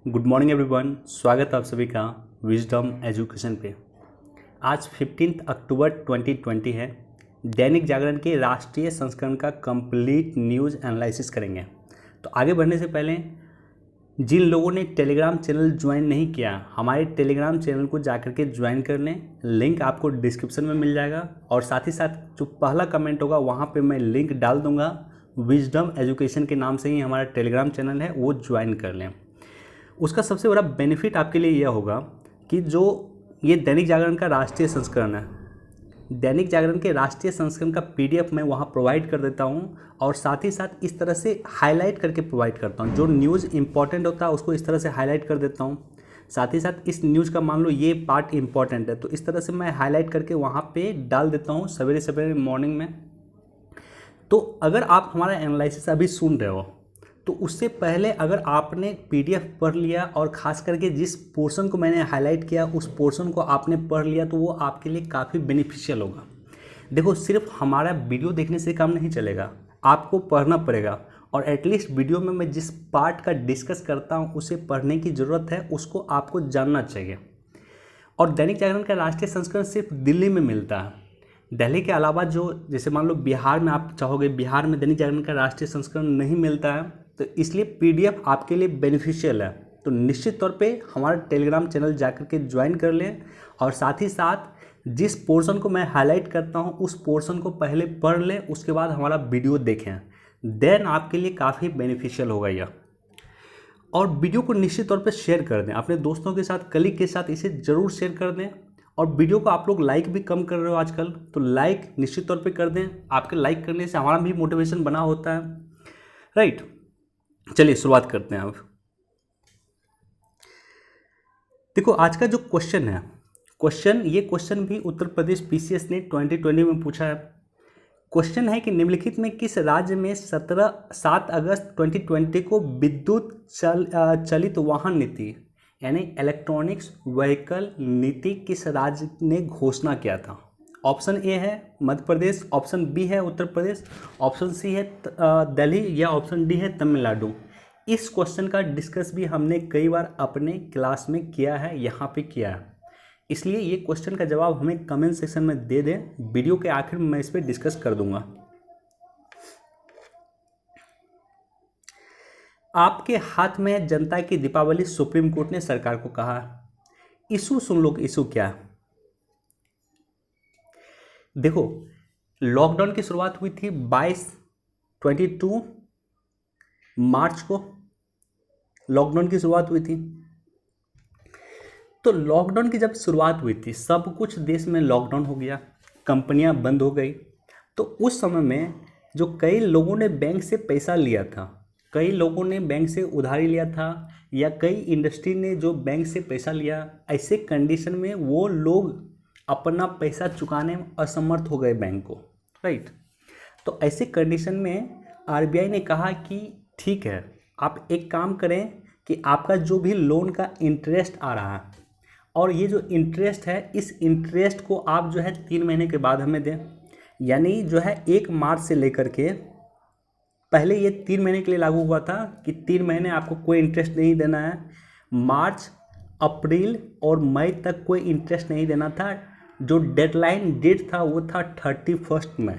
Good morning everyone. स्वागत है आप सभी का विजडम एजुकेशन पे। आज 15 अक्टूबर 2020 है। दैनिक जागरण के राष्ट्रीय संस्करण का कंप्लीट न्यूज़ एनालिसिस करेंगे। तो आगे बढ़ने से पहले जिन लोगों ने टेलीग्राम चैनल ज्वाइन नहीं किया, हमारे टेलीग्राम चैनल को जाकर के ज्वाइन कर लें। लिंक आपको डिस्क्रिप्शन में मिल जाएगा और साथ ही साथ जो पहला कमेंट होगा वहाँ पे मैं लिंक डाल दूँगा। विजडम एजुकेशन के नाम से ही हमारा टेलीग्राम चैनल है, वो ज्वाइन कर लें। उसका सबसे बड़ा बेनिफिट आपके लिए यह होगा कि जो ये दैनिक जागरण का राष्ट्रीय संस्करण है, दैनिक जागरण के राष्ट्रीय संस्करण का पीडीएफ मैं वहाँ प्रोवाइड कर देता हूँ और साथ ही साथ इस तरह से हाईलाइट करके प्रोवाइड करता हूँ। जो न्यूज़ इंपॉर्टेंट होता है उसको इस तरह से हाईलाइट कर देता हूँ। साथ ही साथ इस न्यूज़ का मान लो ये पार्ट इंपॉर्टेंट है तो इस तरह से मैं हाईलाइट करके वहाँ पे डाल देता हूँ सवेरे सवेरे मॉर्निंग में। तो अगर आप हमारा एनालिसिस अभी सुन रहे हो तो उससे पहले अगर आपने पीडीएफ पढ़ लिया और ख़ास करके जिस पोर्शन को मैंने हाईलाइट किया उस पोर्शन को आपने पढ़ लिया तो वो आपके लिए काफ़ी बेनिफिशियल होगा। देखो, सिर्फ हमारा वीडियो देखने से काम नहीं चलेगा, आपको पढ़ना पड़ेगा और एटलीस्ट वीडियो में मैं जिस पार्ट का डिस्कस करता हूँ उसे पढ़ने की ज़रूरत है, उसको आपको जानना चाहिए। और दैनिक जागरण का राष्ट्रीय संस्करण सिर्फ दिल्ली में मिलता है। दिल्ली के अलावा जो जैसे मान लो बिहार में आप चाहोगे, बिहार में दैनिक जागरण का राष्ट्रीय संस्करण नहीं मिलता है, तो इसलिए पीडीएफ आपके लिए बेनिफिशियल है। तो निश्चित तौर पे हमारा टेलीग्राम चैनल जाकर के ज्वाइन कर लें और साथ ही साथ जिस पोर्शन को मैं हाईलाइट करता हूं उस पोर्शन को पहले पढ़ लें, उसके बाद हमारा वीडियो देखें। देन आपके लिए काफ़ी बेनिफिशियल होगा यह। और वीडियो को निश्चित तौर पे शेयर कर दें अपने दोस्तों के साथ, कलीग के साथ, इसे ज़रूर शेयर कर दें। और वीडियो को आप लोग लाइक भी कम कर रहे हो आजकल, तो लाइक निश्चित तौर पे कर दें। आपके लाइक करने से हमारा भी मोटिवेशन बना होता है, राइट। चलिए शुरुआत करते हैं अब। देखो, आज का जो क्वेश्चन है, ये क्वेश्चन भी उत्तर प्रदेश पीसीएस ने 2020 में पूछा है। क्वेश्चन है कि निम्नलिखित में किस राज्य में 7 अगस्त 2020 को विद्युत चलित वाहन नीति यानी इलेक्ट्रॉनिक्स व्हीकल नीति किस राज्य ने घोषणा किया था? ऑप्शन ए है मध्य प्रदेश, ऑप्शन बी है उत्तर प्रदेश, ऑप्शन सी है दिल्ली या ऑप्शन डी है तमिलनाडु। इस क्वेश्चन का डिस्कस भी हमने कई बार अपने क्लास में किया है, यहाँ पे किया है, इसलिए ये क्वेश्चन का जवाब हमें कमेंट सेक्शन में दे दें। वीडियो के आखिर में मैं इस पर डिस्कस कर दूंगा। आपके हाथ में है जनता की दीपावली, सुप्रीम कोर्ट ने सरकार को कहा। इशू सुन लो, इशू क्या है। देखो, लॉकडाउन की शुरुआत हुई थी 22 मार्च को लॉकडाउन की शुरुआत हुई थी। तो लॉकडाउन की जब शुरुआत हुई थी सब कुछ देश में लॉकडाउन हो गया, कंपनियां बंद हो गई। तो उस समय में जो कई लोगों ने बैंक से पैसा लिया था, कई लोगों ने बैंक से उधारी लिया था या कई इंडस्ट्री ने जो बैंक से पैसा लिया, ऐसे कंडीशन में वो लोग अपना पैसा चुकाने में असमर्थ हो गए बैंक को, राइट। तो ऐसे कंडीशन में आरबीआई ने कहा कि ठीक है, आप एक काम करें कि आपका जो भी लोन का इंटरेस्ट आ रहा है और ये जो इंटरेस्ट है इस इंटरेस्ट को आप जो है 3 महीने के बाद हमें दें। यानी जो है 1 मार्च से लेकर के, पहले ये 3 महीने के लिए लागू हुआ था कि 3 महीने आपको कोई इंटरेस्ट नहीं देना है। मार्च, अप्रैल और मई तक कोई इंटरेस्ट नहीं देना था। जो डेडलाइन डेट था वो था 31 मई।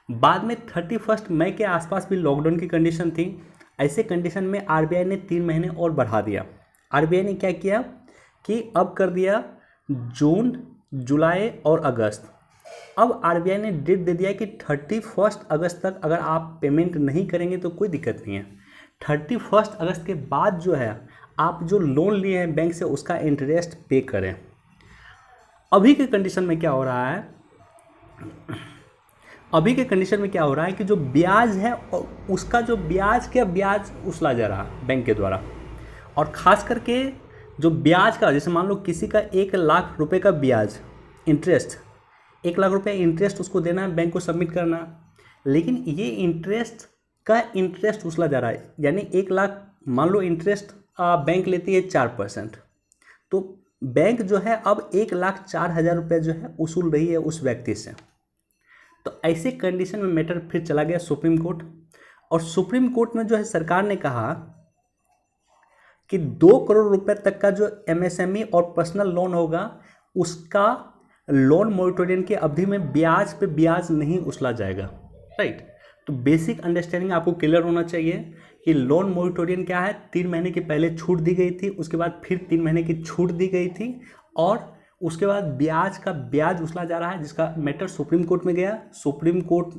बाद में 31 मई के आसपास भी लॉकडाउन की कंडीशन थी। ऐसे कंडीशन में आरबीआई ने 3 महीने और बढ़ा दिया। आरबीआई ने क्या किया कि अब कर दिया जून, जुलाई और अगस्त। अब आरबीआई ने डेट दे दिया कि 31 अगस्त तक अगर आप पेमेंट नहीं करेंगे तो कोई दिक्कत नहीं है। 31 अगस्त के बाद जो है आप जो लोन लिए हैं बैंक से उसका इंटरेस्ट पे करें। अभी के कंडीशन में क्या हो रहा है, कि जो ब्याज है उसका जो ब्याज उछला जा रहा है बैंक के द्वारा। और ख़ास करके जो ब्याज का, जैसे मान लो किसी का 1 लाख रुपए का ब्याज इंटरेस्ट, 1 लाख रुपए इंटरेस्ट उसको देना है, बैंक को सबमिट करना, लेकिन ये इंटरेस्ट उछला जा रहा है। यानी 1 लाख मान लो इंटरेस्ट बैंक लेती है 4%, तो बैंक जो है अब 1,04,000 रुपये जो है उसूल रही है उस व्यक्ति से। तो ऐसे कंडीशन में मैटर फिर चला गया सुप्रीम कोर्ट, और सुप्रीम कोर्ट में जो है सरकार ने कहा कि 2 करोड़ रुपए तक का जो एमएसएमई और पर्सनल लोन होगा उसका लोन मोरेटोरियम की अवधि में ब्याज पे ब्याज नहीं उछला जाएगा, राइट। तो बेसिक अंडरस्टैंडिंग आपको क्लियर होना चाहिए कि लोन मोरेटोरियम क्या है। 3 महीने की पहले छूट दी गई थी, उसके बाद फिर 3 महीने की छूट दी गई थी और उसके बाद ब्याज का ब्याज उछला जा रहा है, जिसका मैटर सुप्रीम कोर्ट में गया। सुप्रीम कोर्ट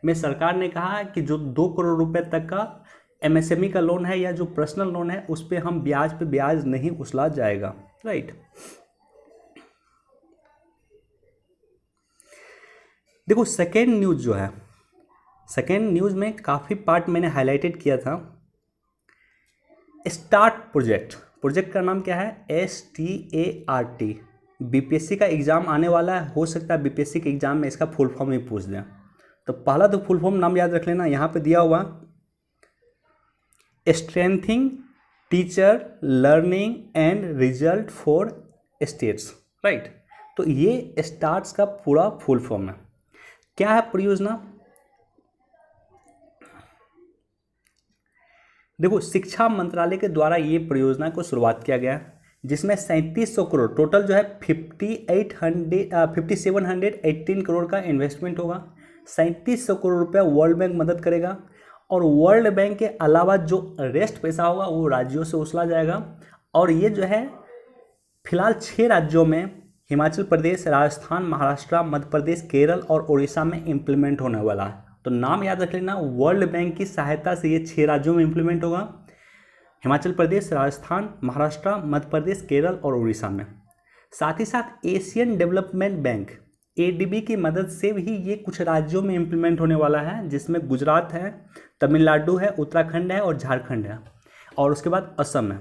में सरकार ने कहा कि जो 2 करोड़ रुपए तक का एमएसएमई का लोन है या जो पर्सनल लोन है उस पर हम ब्याज पे ब्याज नहीं उछला जाएगा, राइट। देखो सेकेंड न्यूज़ जो है, सेकेंड न्यूज़ में काफ़ी पार्ट मैंने हाईलाइटेड किया था। स्टार्ट प्रोजेक्ट का नाम क्या है? START। बीपीएससी का एग्ज़ाम आने वाला है, हो सकता है बीपीएससी के एग्ज़ाम में इसका फुल फॉर्म ही पूछ दें। तो पहला तो फुल फॉर्म नाम याद रख लेना, यहाँ पे दिया हुआ strengthening teacher learning and result for states, right. तो ये स्टार्ट्स का पूरा फुल फॉर्म है। क्या है परियोजना? देखो शिक्षा मंत्रालय के द्वारा ये परियोजना को शुरुआत किया गया, जिसमें 3700 करोड़ टोटल जो है 5718 करोड़ का इन्वेस्टमेंट होगा। 3700 करोड़ रुपया वर्ल्ड बैंक मदद करेगा और वर्ल्ड बैंक के अलावा जो रेस्ट पैसा होगा वो राज्यों से उछला जाएगा। और ये जो है फिलहाल 6 राज्यों में हिमाचल प्रदेश, राजस्थान, महाराष्ट्र, मध्य प्रदेश, केरल और उड़ीसा में इम्प्लीमेंट होने वाला है। तो नाम याद रख लेना, वर्ल्ड बैंक की सहायता से ये 6 राज्यों में इम्प्लीमेंट होगा, हिमाचल प्रदेश, राजस्थान, महाराष्ट्र, मध्य प्रदेश, केरल और उड़ीसा में। साथ ही साथ एशियन डेवलपमेंट बैंक ADB की मदद से भी ये कुछ राज्यों में इम्प्लीमेंट होने वाला है, जिसमें गुजरात है, तमिलनाडु है, उत्तराखंड है और झारखंड है और उसके बाद असम है।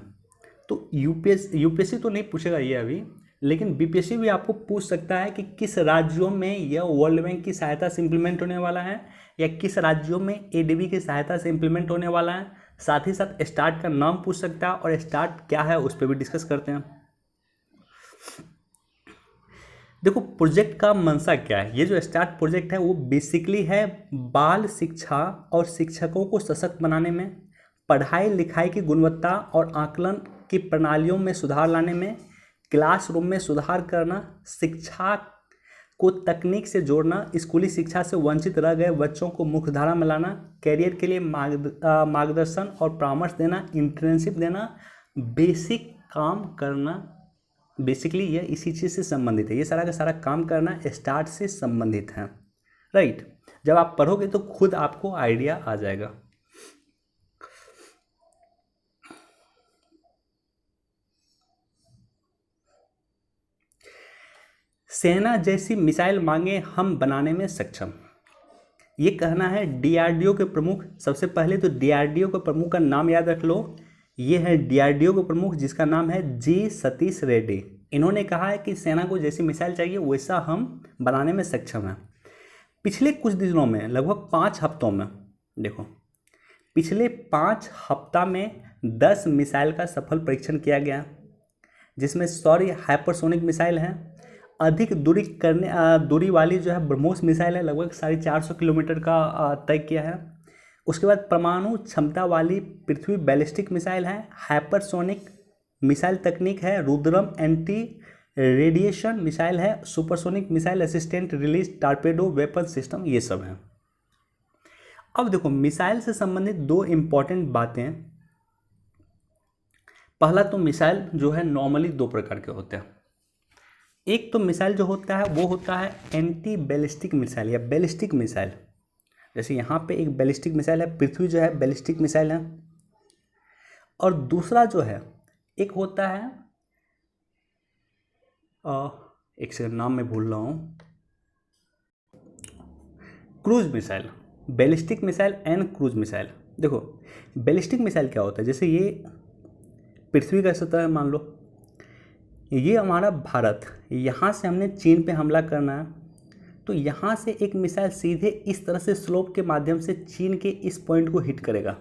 तो यूपीएससी तो नहीं पूछेगा ये अभी, लेकिन बीपीएससी भी आपको पूछ सकता है कि किस राज्यों में यह वर्ल्ड बैंक की सहायता से इम्प्लीमेंट होने वाला है या किस राज्यों में ADB की सहायता से इम्प्लीमेंट होने वाला है। साथ ही साथ स्टार्ट का नाम पूछ सकता है और स्टार्ट क्या है उस पर भी डिस्कस करते हैं। देखो प्रोजेक्ट का मंशा क्या है। ये जो स्टार्ट प्रोजेक्ट है वो बेसिकली है बाल शिक्षा और शिक्षकों को सशक्त बनाने में, पढ़ाई लिखाई की गुणवत्ता और आकलन की प्रणालियों में सुधार लाने में, क्लासरूम में सुधार करना, शिक्षा को तकनीक से जोड़ना, स्कूली शिक्षा से वंचित रह गए बच्चों को मुख्यधारा में लाना, कैरियर के लिए मार्गदर्शन और परामर्श देना, इंटर्नशिप देना, बेसिक काम करना। बेसिकली ये इसी चीज़ से संबंधित है, ये सारा का सारा काम करना स्टार्ट से संबंधित है, राइट। जब आप पढ़ोगे तो खुद आपको आइडिया आ जाएगा। सेना जैसी मिसाइल मांगे हम बनाने में सक्षम, ये कहना है DRDO के प्रमुख। सबसे पहले तो DRDO के प्रमुख का नाम याद रख लो, ये है DRDO के प्रमुख जिसका नाम है G सतीश रेड्डी। इन्होंने कहा है कि सेना को जैसी मिसाइल चाहिए वैसा हम बनाने में सक्षम हैं। पिछले कुछ दिनों में लगभग 5 हफ्तों में, देखो पिछले 5 हफ्ता में 10 मिसाइल का सफल परीक्षण किया गया, जिसमें सौर्य हाइपरसोनिक मिसाइल है, अधिक दूरी वाली जो है ब्रह्मोस मिसाइल है, लगभग 450 किलोमीटर का तय किया है। उसके बाद परमाणु क्षमता वाली पृथ्वी बैलिस्टिक मिसाइल है, हाइपरसोनिक मिसाइल तकनीक है, रुद्रम एंटी रेडिएशन मिसाइल है, supersonic missile assistant release torpedo weapon system, ये सब है। अब देखो मिसाइल से संबंधित 2 इम्पॉर्टेंट बातें। पहला तो मिसाइल जो है नॉर्मली 2 प्रकार के होते हैं। एक तो मिसाइल जो होता है वो होता है एंटी बैलिस्टिक मिसाइल या बैलिस्टिक मिसाइल। जैसे यहाँ पे एक बैलिस्टिक मिसाइल है, पृथ्वी जो है बैलिस्टिक मिसाइल है। और दूसरा जो है एक होता है एक सेकंड नाम मैं भूल रहा हूँ, cruise missile, ballistic missile and cruise missile. देखो बैलिस्टिक मिसाइल क्या होता है, जैसे ये पृथ्वी का सतह है, मान लो ये हमारा भारत, यहाँ से हमने चीन पे हमला करना है, तो यहाँ से एक मिसाइल सीधे इस तरह से स्लोप के माध्यम से चीन के इस पॉइंट को हिट करेगा।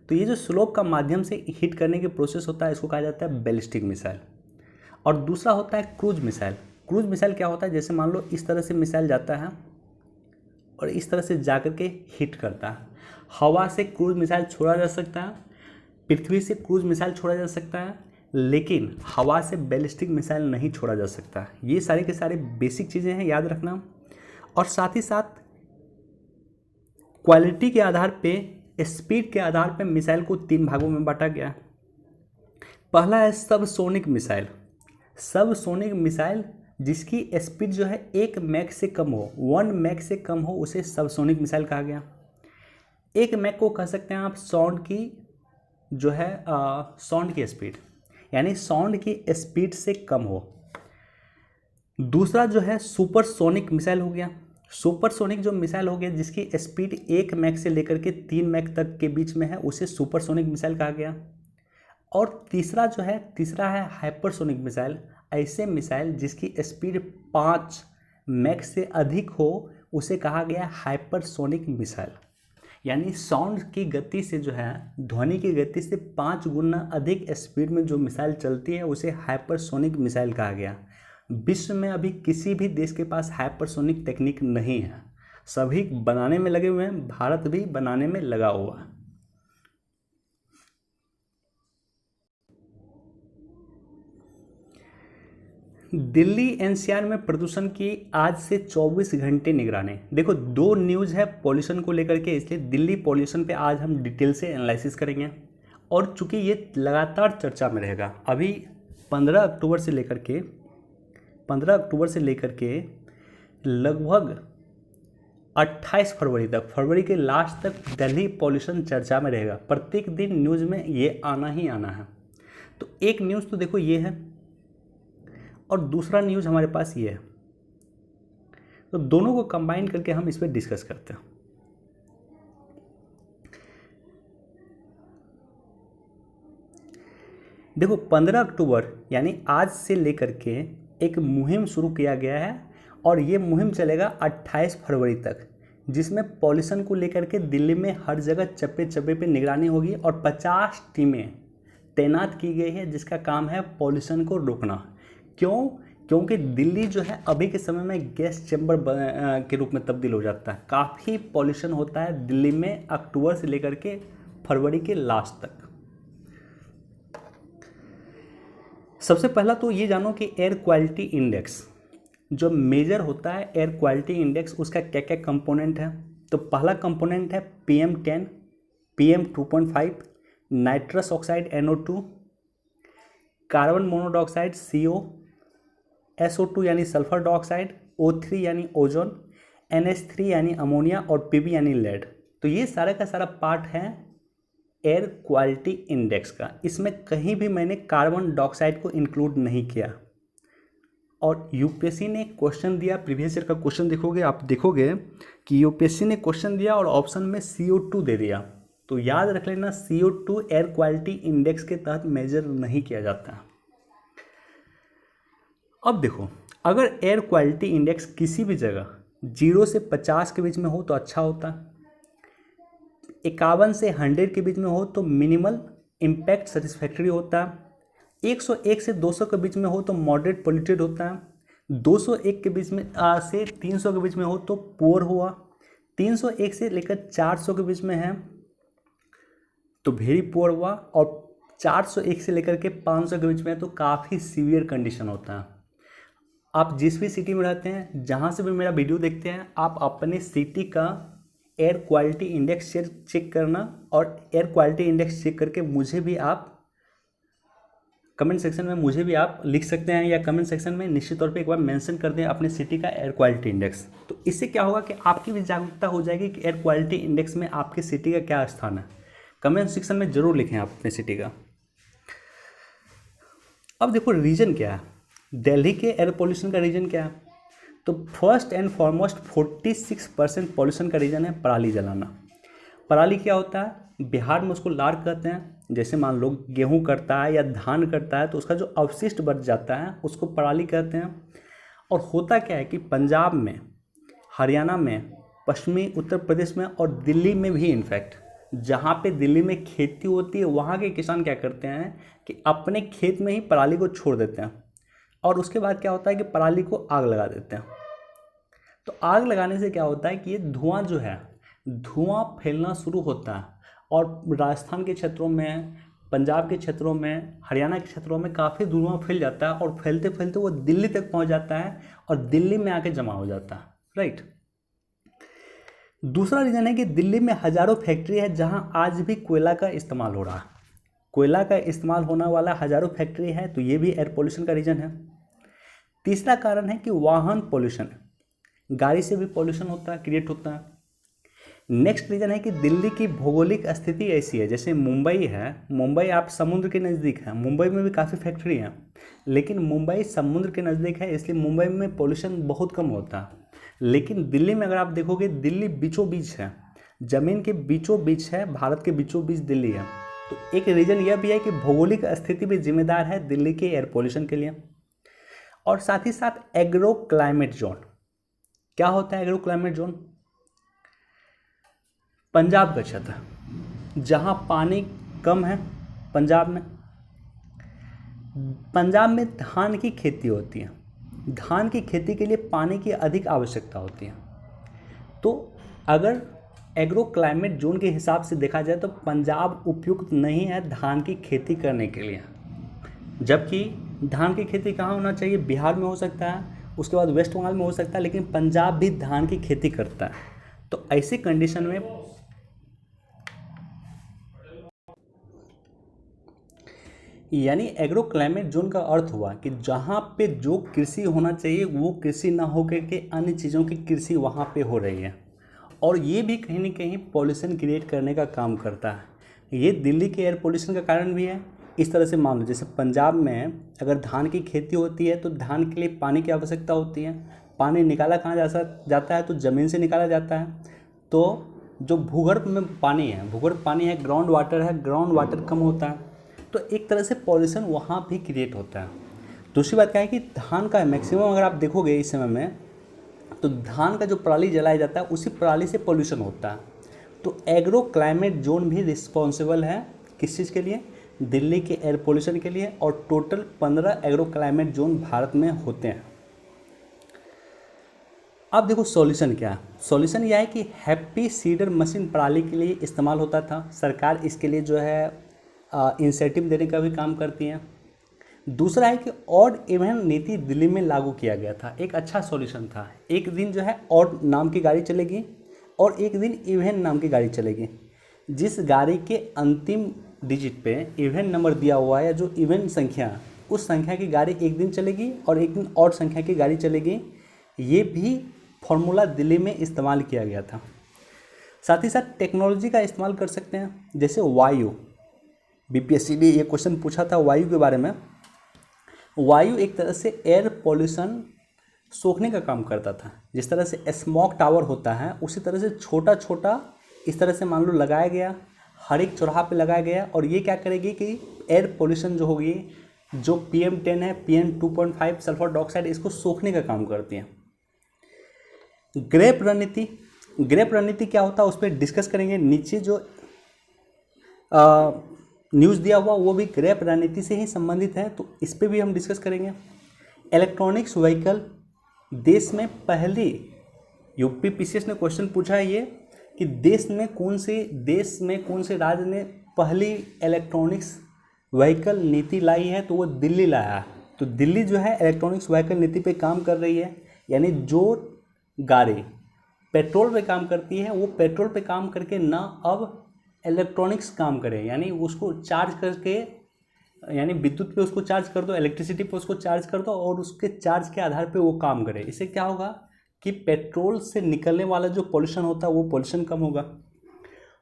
तो ये जो स्लोप का माध्यम से हिट करने के प्रोसेस होता है इसको कहा जाता है बैलिस्टिक मिसाइल। और दूसरा होता है क्रूज मिसाइल। क्रूज मिसाइल क्या होता है, जैसे मान लो इस तरह से मिसाइल जाता है और इस तरह से जा कर के हिट करता है। हवा से क्रूज मिसाइल छोड़ा जा सकता है, पृथ्वी से क्रूज मिसाइल छोड़ा जा सकता है, लेकिन हवा से बैलिस्टिक मिसाइल नहीं छोड़ा जा सकता। ये सारे के सारे बेसिक चीज़ें हैं, याद रखना। और साथ ही साथ क्वालिटी के आधार पे, स्पीड के आधार पे मिसाइल को 3 भागों में बांटा गया। पहला है सबसोनिक मिसाइल। सबसोनिक मिसाइल जिसकी स्पीड जो है 1 मैक से कम हो, 1 मैक से कम हो, उसे सबसोनिक मिसाइल कहा गया। 1 मैक को कह सकते हैं आप साउंड की जो है साउंड की स्पीड, यानी साउंड की स्पीड से कम हो। दूसरा जो है सुपरसोनिक मिसाइल हो गया। सुपरसोनिक जो मिसाइल हो गया जिसकी स्पीड 1 मैक से लेकर के 3 मैक तक के बीच में है, उसे सुपरसोनिक मिसाइल कहा गया। और तीसरा है हाइपरसोनिक मिसाइल। ऐसे मिसाइल जिसकी स्पीड 5 मैक से अधिक हो, उसे कहा गया हाइपरसोनिक मिसाइल। यानी साउंड की गति से जो है, ध्वनि की गति से 5 गुना अधिक स्पीड में जो मिसाइल चलती है, उसे हाइपरसोनिक मिसाइल कहा गया। विश्व में अभी किसी भी देश के पास हाइपरसोनिक टेक्निक नहीं है, सभी बनाने में लगे हुए हैं, भारत भी बनाने में लगा हुआ है। दिल्ली एनसीआर में प्रदूषण की आज से 24 घंटे निगरानी। देखो, 2 न्यूज़ है पॉल्यूशन को लेकर के, इसलिए दिल्ली पॉल्यूशन पे आज हम डिटेल से एनालिसिस करेंगे। और चूंकि ये लगातार चर्चा में रहेगा, अभी 15 अक्टूबर से लेकर के लगभग 28 फरवरी तक, फरवरी के लास्ट तक दिल्ली पॉल्यूशन चर्चा में रहेगा। प्रत्येक दिन न्यूज़ में ये आना ही आना है। तो एक न्यूज़ तो देखो ये है, और दूसरा न्यूज़ हमारे पास ये है। तो दोनों को कंबाइन करके हम इस पर डिस्कस करते हैं। देखो, 15 अक्टूबर यानी आज से लेकर के एक मुहिम शुरू किया गया है, और ये मुहिम चलेगा 28 फरवरी तक, जिसमें पॉल्यूशन को लेकर के दिल्ली में हर जगह चप्पे चप्पे पे निगरानी होगी। और 50 टीमें तैनात की गई है जिसका काम है पॉल्यूशन को रोकना। क्यों? क्योंकि दिल्ली जो है अभी के समय में गैस चैम्बर के रूप में तब्दील हो जाता है। काफ़ी पॉल्यूशन होता है दिल्ली में अक्टूबर से लेकर के फरवरी के लास्ट तक। सबसे पहला तो ये जानो कि एयर क्वालिटी इंडेक्स जो मेजर होता है, एयर क्वालिटी इंडेक्स, उसका क्या क्या कंपोनेंट है। तो पहला कंपोनेंट है PM10, PM2.5, nitrous oxide NO2, carbon monoxide CO, SO2 यानी सल्फर डाइऑक्साइड, O3 यानी ओजोन, NH3 यानी अमोनिया, और Pb यानी लेड। तो ये सारा का सारा पार्ट है एयर क्वालिटी इंडेक्स का। इसमें कहीं भी मैंने कार्बन डाइऑक्साइड को इंक्लूड नहीं किया। और यूपीएससी ने क्वेश्चन दिया, प्रीवियस ईयर का क्वेश्चन देखोगे, आप देखोगे कि यूपीएससी ने क्वेश्चन दिया और ऑप्शन में CO2 दे दिया। तो याद रख लेना, CO2 एयर क्वालिटी इंडेक्स के तहत मेजर नहीं किया जाता। अब देखो, अगर एयर क्वालिटी इंडेक्स किसी भी जगह 0 से 50 के बीच में हो तो अच्छा होता, 51 से 100 के बीच में हो तो मिनिमल इम्पैक्ट सेटिस्फैक्ट्री होता, 101 से 200 के बीच में हो तो मॉडरेट पोल्यूटेड होता है, 201 के बीच में से 300 के बीच में हो तो पुअर हुआ, 301 से लेकर 400 के बीच में है तो वेरी पुअर हुआ, और 401 से लेकर के 500 के बीच में है तो काफ़ी सीवियर कंडीशन होता है। आप जिस भी सिटी में रहते हैं, जहाँ से भी मेरा वीडियो देखते हैं, आप अपने सिटी का एयर क्वालिटी इंडेक्स चेक करना, और एयर क्वालिटी इंडेक्स चेक करके मुझे भी आप कमेंट सेक्शन में मुझे भी आप लिख सकते हैं, या कमेंट सेक्शन में निश्चित तौर पे एक बार मेंशन कर दें अपने सिटी का एयर क्वालिटी इंडेक्स। तो इससे क्या होगा कि आपकी भी जागरूकता हो जाएगी कि एयर क्वालिटी इंडेक्स में आपके सिटी का क्या स्थान है। कमेंट सेक्शन में ज़रूर लिखें आप अपने सिटी का। अब देखो रीजन क्या है, दिल्ली के एयर पोल्यूशन का रीजन क्या है। तो फर्स्ट एंड फॉरमोस्ट 46% पॉल्यूशन का रीजन है पराली जलाना। पराली क्या होता है, बिहार में उसको लार कहते हैं। जैसे मान लो गेहूं करता है या धान करता है तो उसका जो अवशिष्ट बच जाता है उसको पराली कहते हैं। और होता क्या है कि पंजाब में, हरियाणा में, पश्चिमी उत्तर प्रदेश में और दिल्ली में भी, इनफैक्ट जहाँ पे दिल्ली में खेती होती है वहाँ के किसान क्या करते हैं कि अपने खेत में ही पराली को छोड़ देते हैं, और उसके बाद क्या होता है कि पराली को आग लगा देते हैं। तो आग लगाने से क्या होता है कि ये धुआं जो है, धुआं फैलना शुरू होता है, और राजस्थान के क्षेत्रों में, पंजाब के क्षेत्रों में, हरियाणा के क्षेत्रों में काफ़ी धुआं फैल जाता है और फैलते फैलते वो दिल्ली तक पहुंच जाता है और दिल्ली में आके जमा हो जाता है, राइट। दूसरा रीज़न है कि दिल्ली में हज़ारों फैक्ट्री है जहां आज भी कोयला का इस्तेमाल हो रहा है। कोयला का इस्तेमाल होने वाला हज़ारों फैक्ट्री है, तो ये भी एयर पोल्यूशन का रीज़न है। तीसरा कारण है कि वाहन पोल्यूशन, गाड़ी से भी पोल्यूशन होता है, क्रिएट होता है। नेक्स्ट रीज़न है कि दिल्ली की भौगोलिक स्थिति ऐसी है, जैसे मुंबई है, मुंबई आप समुद्र के नज़दीक है, मुंबई में भी काफ़ी फैक्ट्री हैं, लेकिन मुंबई समुद्र के नज़दीक है, इसलिए मुंबई में पोल्यूशन बहुत कम होता है। लेकिन दिल्ली में अगर आप देखोगे, दिल्ली बीचों बीच है, ज़मीन के बीचों बीच है, भारत के बीचों बीच दिल्ली है। तो एक रीज़न यह भी है कि भौगोलिक स्थिति भी जिम्मेदार है दिल्ली के एयर पोल्यूशन के लिए। और साथ ही साथ एग्रो क्लाइमेट जोन, क्या होता है एग्रो क्लाइमेट जोन? पंजाब का क्षेत्र जहाँ पानी कम है, पंजाब में धान की खेती होती है। धान की खेती के लिए पानी की अधिक आवश्यकता होती है। तो अगर एग्रो क्लाइमेट जोन के हिसाब से देखा जाए तो पंजाब उपयुक्त नहीं है धान की खेती करने के लिए, जबकि धान की खेती कहाँ होना चाहिए? बिहार में हो सकता है, उसके बाद वेस्ट बंगाल में हो सकता है, लेकिन पंजाब भी धान की खेती करता है। तो ऐसी कंडीशन में यानी एग्रो क्लाइमेट जोन का अर्थ हुआ कि जहाँ पे जो कृषि होना चाहिए वो कृषि ना हो करके अन्य चीज़ों की कृषि वहाँ पे हो रही है, और ये भी कहीं ना कहीं पॉल्यूशन क्रिएट करने का काम करता है। ये दिल्ली के एयर पोल्यूशन का कारण भी है। इस तरह से मान लो, जैसे पंजाब में अगर धान की खेती होती है तो धान के लिए पानी की आवश्यकता होती है। पानी निकाला कहाँ जाता है? तो ज़मीन से निकाला जाता है। तो जो भूगर्भ में पानी है, भूगर्भ पानी है, ग्राउंड वाटर है, ग्राउंड वाटर कम होता है, तो एक तरह से पॉल्यूशन वहाँ भी क्रिएट होता है। दूसरी बात क्या है कि धान का मैक्सिमम अगर आप देखोगे इस समय में, तो धान का जो पराली जलाया जाता है उसी पराली से पॉल्यूशन होता है। तो एग्रो क्लाइमेट जोन भी रिस्पॉन्सिबल है किस चीज़ के लिए? दिल्ली के एयर पोल्यूशन के लिए। और total 15 agro climate zone Bharat में होते हैं। अब देखो सॉल्यूशन क्या है। सॉल्यूशन यह है कि हैप्पी सीडर मशीन पराली के लिए इस्तेमाल होता था। सरकार इसके लिए जो है इंसेंटिव देने का भी काम करती है। दूसरा है कि ऑड इवन नीति दिल्ली में लागू किया गया था, एक अच्छा सॉल्यूशन था। एक दिन जो है ऑड नाम की गाड़ी चलेगी और एक दिन इवन नाम की गाड़ी चलेगी। जिस गाड़ी के अंतिम डिजिट पे इवन नंबर दिया हुआ है या जो इवन संख्या, उस संख्या की गाड़ी एक दिन चलेगी और एक दिन ऑड संख्या की गाड़ी चलेगी। ये भी फॉर्मूला दिल्ली में इस्तेमाल किया गया था। साथ ही साथ टेक्नोलॉजी का इस्तेमाल कर सकते हैं, जैसे वायु। बीपीएससी ने ये क्वेश्चन पूछा था वायु के बारे में। वायु एक तरह से एयर पॉल्यूशन सोखने का काम करता था। जिस तरह से स्मोक टावर होता है उसी तरह से छोटा छोटा इस तरह से मान लो लगाया गया, हर एक चौराहा पे लगाया गया, और ये क्या करेगी कि एयर पॉल्यूशन जो होगी, जो PM10 है, PM2.5 सल्फर डाइऑक्साइड, इसको सोखने का काम करती है। ग्रेप रणनीति क्या होता है उस पर डिस्कस करेंगे। नीचे जो न्यूज़ दिया हुआ वो भी ग्रेप रणनीति से ही संबंधित है, तो इस पर भी हम डिस्कस करेंगे। इलेक्ट्रॉनिक्स व्हीकल, देश में पहली, यूपी PCS ने क्वेश्चन पूछा है ये कि देश में कौन से राज्य ने पहली इलेक्ट्रॉनिक्स व्हीकल नीति लाई है, तो वो दिल्ली लाया है। तो दिल्ली जो है इलेक्ट्रॉनिक्स व्हीकल नीति पे काम कर रही है। यानी जो गाड़ी पेट्रोल पे काम करती है वो पेट्रोल पे काम करके ना अब इलेक्ट्रॉनिक्स काम करे, यानी उसको चार्ज करके, यानी विद्युत पे उसको चार्ज कर दो, इलेक्ट्रिसिटी पे उसको चार्ज कर दो और उसके चार्ज के आधार पे वो काम करे। इससे क्या होगा कि पेट्रोल से निकलने वाला जो पोल्यूशन होता है वो पोल्यूशन कम होगा।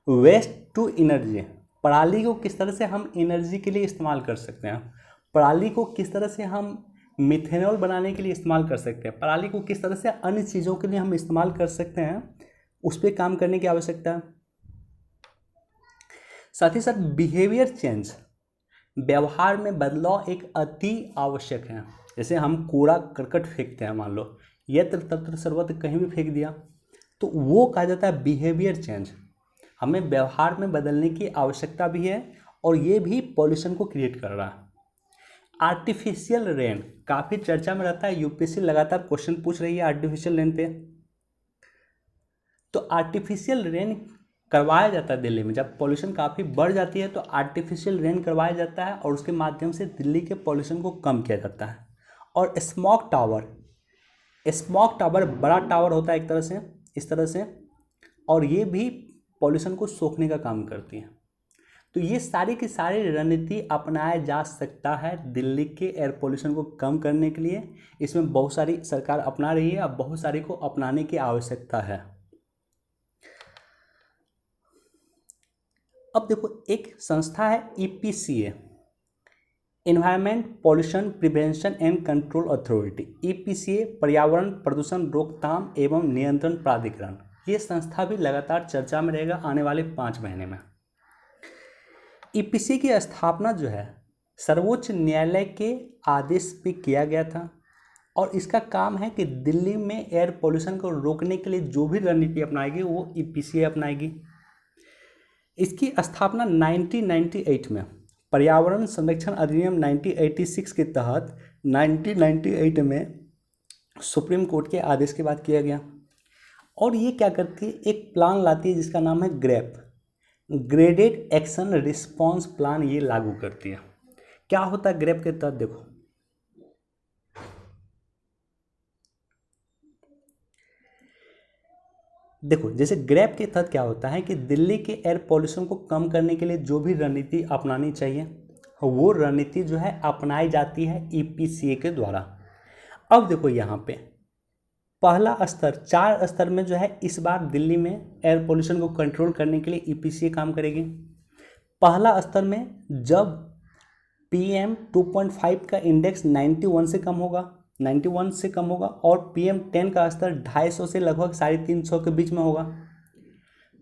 वेस्ट टू एनर्जी, पराली को किस तरह से हम एनर्जी के लिए इस्तेमाल कर सकते हैं, पराली को किस तरह से हम मिथेनॉल बनाने के लिए इस्तेमाल कर सकते हैं, पराली को किस तरह से अन्य चीज़ों के लिए हम इस्तेमाल कर सकते हैं, उस पर काम करने की आवश्यकता है। साथ ही साथ बिहेवियर चेंज, व्यवहार में बदलाव एक अति आवश्यक है। जैसे हम कूड़ा करकट फेंकते हैं, मान लो यत्र तत्र सर्वत्र कहीं भी फेंक दिया, तो वो कहा जाता है बिहेवियर चेंज। हमें व्यवहार में बदलने की आवश्यकता भी है और ये भी पॉल्यूशन को क्रिएट कर रहा है। आर्टिफिशियल रेन काफ़ी चर्चा में रहता है, यूपीएससी लगातार क्वेश्चन पूछ रही है आर्टिफिशियल रेन पे। तो आर्टिफिशियल रेन करवाया जाता है दिल्ली में। जब पॉल्यूशन काफ़ी बढ़ जाती है तो आर्टिफिशियल रेन करवाया जाता है और उसके माध्यम से दिल्ली के पॉल्यूशन को कम किया जाता है। और स्मॉग टावर बड़ा टावर होता है एक तरह से, इस तरह से, और ये भी पॉल्यूशन को सोखने का काम करती है। तो ये सारी की सारी रणनीति अपनाया जा सकता है दिल्ली के एयर पोल्यूशन को कम करने के लिए। इसमें बहुत सारी सरकार अपना रही है, अब बहुत सारी को अपनाने की आवश्यकता है। अब देखो, एक संस्था है EPCA, environment pollution prevention and control authority. EPCA पर्यावरण प्रदूषण रोकथाम एवं नियंत्रण प्राधिकरण। ये संस्था भी लगातार चर्चा में रहेगा आने वाले 5 महीने में। EPCA की स्थापना जो है सर्वोच्च न्यायालय के आदेश पे किया गया था और इसका काम है कि दिल्ली में एयर पोल्यूशन को रोकने के लिए जो भी रणनीति अपनाएगी वो EPCA अपनाएगी। इसकी स्थापना 1998 में पर्यावरण संरक्षण अधिनियम 1986 के तहत 1998 में सुप्रीम कोर्ट के आदेश के बाद किया गया। और ये क्या करती है, एक प्लान लाती है जिसका नाम है GRAP, graded action response plan, ये लागू करती है। क्या होता है ग्रेप के तहत, देखो जैसे ग्रेप के तहत क्या होता है कि दिल्ली के एयर पोल्यूशन को कम करने के लिए जो भी रणनीति अपनानी चाहिए वो रणनीति जो है अपनाई जाती है EPCA के द्वारा। अब देखो यहाँ पे पहला स्तर, 4 स्तर में जो है इस बार दिल्ली में एयर पोल्यूशन को कंट्रोल करने के लिए EPCA काम करेगी। पहला स्तर में जब PM 2.5 का इंडेक्स 91 से कम होगा, 91 से कम होगा और PM 10 का स्तर 250 से लगभग 350 के बीच में होगा।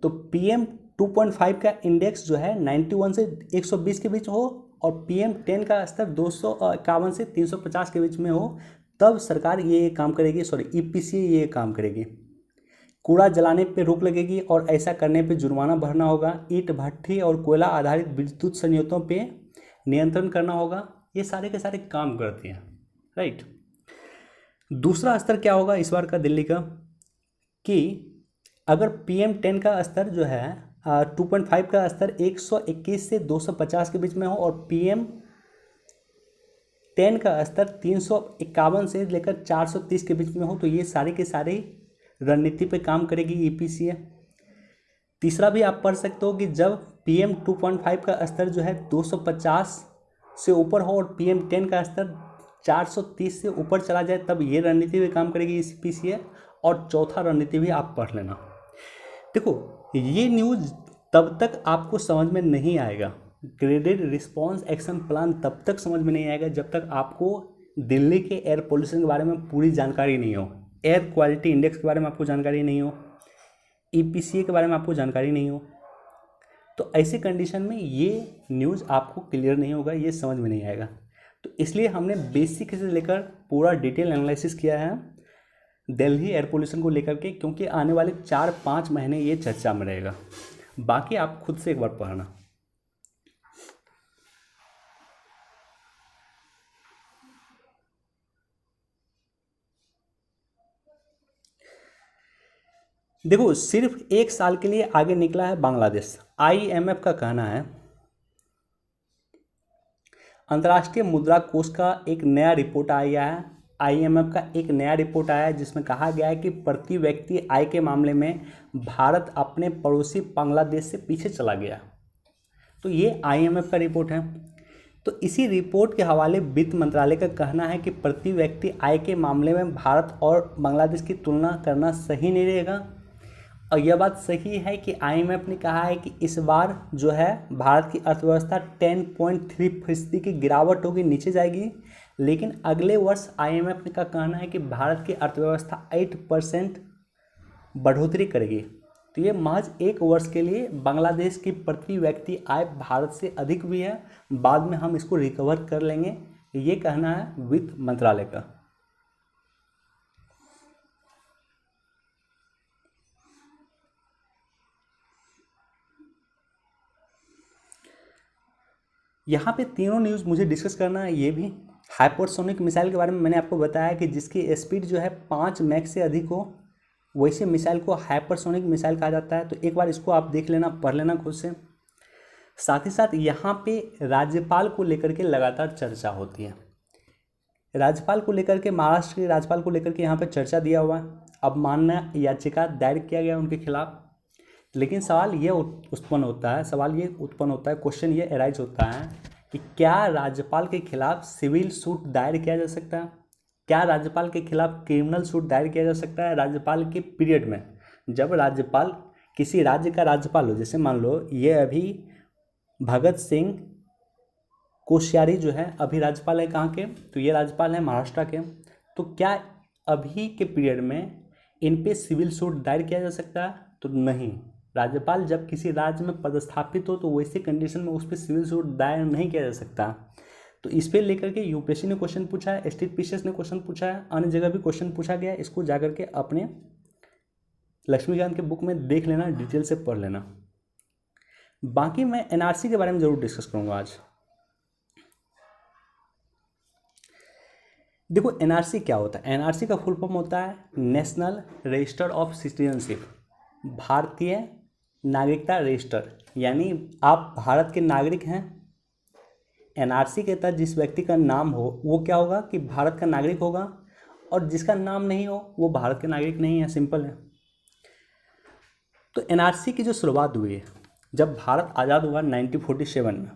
तो PM 2.5 का इंडेक्स जो है 91 से 120 के बीच हो और PM 10 का स्तर 251 से 350 के बीच में हो, तब सरकार ये काम करेगी, EPCA ये काम करेगी। कूड़ा जलाने पे रोक लगेगी और ऐसा करने पे जुर्माना भरना होगा। ईंट भट्ठी और कोयला आधारित विद्युत संयंत्रों पे नियंत्रण करना होगा। ये सारे के सारे काम करती हैं, राइट। दूसरा स्तर क्या होगा इस बार का दिल्ली का, कि अगर PM 10 का स्तर जो है 2.5 का स्तर 121 से 250 के बीच में हो और PM 10 का स्तर 351 से लेकर 430 के बीच में हो, तो ये सारी की सारी रणनीति पे काम करेगी EPCA। तीसरा भी आप पढ़ सकते हो कि जब PM 2.5 का स्तर जो है 250 से ऊपर हो और PM 10 का स्तर 430 से ऊपर चला जाए, तब ये रणनीति भी काम करेगी EPCA। और चौथा रणनीति भी आप पढ़ लेना। देखो ये न्यूज़ तब तक आपको समझ में नहीं आएगा, ग्रेडेड रिस्पॉन्स एक्शन प्लान तब तक समझ में नहीं आएगा जब तक आपको दिल्ली के एयर पोल्यूशन के बारे में पूरी जानकारी नहीं हो, एयर क्वालिटी इंडेक्स के बारे में आपको जानकारी नहीं हो, EPCA के बारे में आपको जानकारी नहीं हो। तो ऐसे कंडीशन में ये न्यूज़ आपको क्लियर नहीं होगा, ये समझ में नहीं आएगा। तो इसलिए हमने बेसिक से लेकर पूरा डिटेल एनालिसिस किया है दिल्ली एयर पोल्यूशन को लेकर के, क्योंकि आने वाले 4-5 महीने ये चर्चा में रहेगा। बाकी आप खुद से एक बार पढ़ना। देखो सिर्फ 1 साल के लिए आगे निकला है बांग्लादेश। IMF का कहना है, अंतर्राष्ट्रीय मुद्रा कोष का एक नया रिपोर्ट आया है, IMF का एक नया रिपोर्ट आया है जिसमें कहा गया है कि प्रति व्यक्ति आय के मामले में भारत अपने पड़ोसी बांग्लादेश से पीछे चला गया। तो ये IMF का रिपोर्ट है। तो इसी रिपोर्ट के हवाले वित्त मंत्रालय का कहना है कि प्रति व्यक्ति आय के मामले में भारत और बांग्लादेश की तुलना करना सही नहीं रहेगा। और यह बात सही है कि IMF ने कहा है कि इस बार जो है भारत की अर्थव्यवस्था 10.3% की गिरावट होगी, नीचे जाएगी। लेकिन अगले वर्ष IMF का कहना है कि भारत की अर्थव्यवस्था 8% बढ़ोतरी करेगी। तो ये महज 1 वर्ष के लिए बांग्लादेश की प्रति व्यक्ति आय भारत से अधिक भी है, बाद में हम इसको रिकवर कर लेंगे, ये कहना है वित्त मंत्रालय का। यहाँ पे तीनों न्यूज़ मुझे डिस्कस करना है। ये भी हाइपरसोनिक मिसाइल के बारे में मैंने आपको बताया कि जिसकी स्पीड जो है 5 मैक से अधिक हो, वैसे मिसाइल को हाइपरसोनिक मिसाइल कहा जाता है। तो एक बार इसको आप देख लेना, पढ़ लेना खुद से। साथ ही साथ यहाँ पे राज्यपाल को लेकर के लगातार चर्चा होती है। राज्यपाल को लेकर के, महाराष्ट्र के राज्यपाल को लेकर के यहाँ पे चर्चा दिया हुआ है। अवमानना याचिका दायर किया गया उनके खिलाफ। लेकिन सवाल ये उत्पन्न होता है, क्वेश्चन ये अराइज होता है कि क्या राज्यपाल के खिलाफ सिविल सूट दायर किया जा सकता है? क्या राज्यपाल के खिलाफ क्रिमिनल सूट दायर किया जा सकता है राज्यपाल के पीरियड में? जब राज्यपाल किसी राज्य का राज्यपाल हो, जैसे मान लो ये अभी भगत सिंह कोश्यारी जो है अभी राज्यपाल है कहाँ के? तो ये राज्यपाल है महाराष्ट्र के। तो क्या अभी के पीरियड में इन पे सिविल सूट दायर किया जा सकता है? तो नहीं। राज्यपाल जब किसी राज्य में पदस्थापित हो तो वैसे कंडीशन में उस पर सिविल सूट दायर नहीं किया जा सकता। तो इस पे लेकर के यूपीएससी ने क्वेश्चन पूछा है, स्टेट पीसीएस ने क्वेश्चन पूछा है, अन्य जगह भी क्वेश्चन पूछा गया है। इसको जाकर के अपने लक्ष्मीकांत के बुक में देख लेना, डिटेल से पढ़ लेना। बाकी मैं एनआरसी के बारे में जरूर डिस्कस करूँगा आज। देखो एनआरसी क्या होता है? एनआरसी का फुल फॉर्म होता है नेशनल रजिस्टर ऑफ सिटीजनशिप, भारतीय नागरिकता रजिस्टर। यानी आप भारत के नागरिक हैं। एनआरसी के तहत जिस व्यक्ति का नाम हो वो क्या होगा कि भारत का नागरिक होगा, और जिसका नाम नहीं हो वो भारत के नागरिक नहीं है। सिंपल है। तो एनआरसी की जो शुरुआत हुई है जब भारत आज़ाद हुआ 1947 में,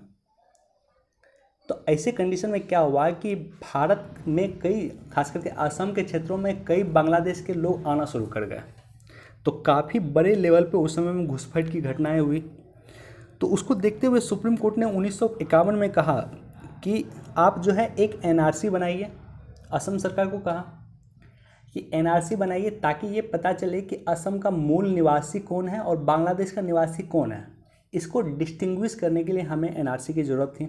तो ऐसे कंडीशन में क्या हुआ कि भारत में कई, खास करके असम के क्षेत्रों में कई बांग्लादेश के लोग आना शुरू कर गए। तो काफ़ी बड़े लेवल पे उस समय में घुसपैठ की घटनाएं हुई। तो उसको देखते हुए सुप्रीम कोर्ट ने 1951 में कहा कि आप जो है एक एनआरसी बनाइए। असम सरकार को कहा कि एनआरसी बनाइए ताकि ये पता चले कि असम का मूल निवासी कौन है और बांग्लादेश का निवासी कौन है। इसको डिस्टिंग्विश करने के लिए हमें एनआरसी की ज़रूरत थी।